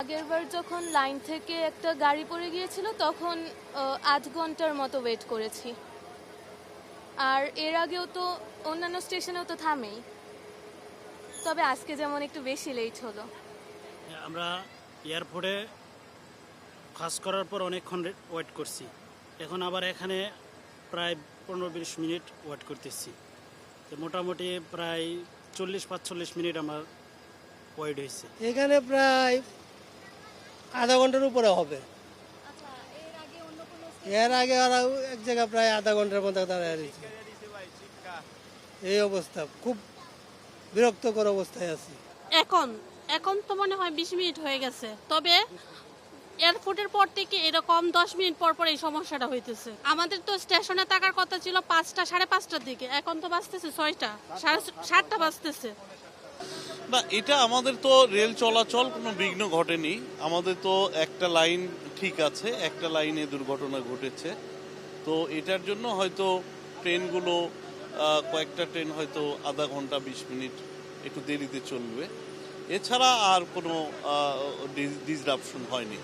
আগেরবার যখন লাইন থেকে একটা গাড়ি পড়ে গিয়েছিল তখন ৮ ঘন্টার মতো ওয়েট করেছি। আর এর আগেও তো অন্যান্য স্টেশনেও তো থামেই, তবে আজকে যেমন একটু বেশি লেট হলো। আমরা এয়ারপোর্টে পাস করার পর অনেকক্ষণ ওয়েট করছি, এখন আবার এখানে প্রায় 15-20 মিনিট ওয়েট করতেছি। তো মোটামুটি প্রায় 40-45 মিনিট আমার ওয়েট হয়েছে। এখানে প্রায় আধা ঘন্টার উপরে হবে। এর আগে ওরা এক জায়গায় প্রায় আধা ঘন্টার মতো দাঁড়ায় রয়েছে। এই অবস্থা, খুব বিরক্তকর অবস্থায় আছি। এখন তো মনে হয় 20 মিনিট হয়ে গেছে, তবে এয়ারপোর্টের পর থেকে এরকম 10 মিনিট পর পর এই সমস্যাটা হইতেছে। আমাদের তো স্টেশনে থাকার কথা ছিল 5টা, 5:30টার দিকে, এখন তো বাজতেছে 6টা, 7:30টা বাজতেছে। না, এটা আমাদের তো রেল চলাচল কোনো বিঘ্ন ঘটেনি। আমাদের তো একটা লাইন ঠিক আছে, একটা লাইনে দুর্ঘটনা ঘটেছে। তো এটার জন্য হয়তো ট্রেনগুলো কয়েকটা ট্রেন হয়তো আধা ঘন্টা 20 মিনিট একটু দেরিতে চলবে, এছাড়া আর কোনো ডিসরাপশন হয়নি।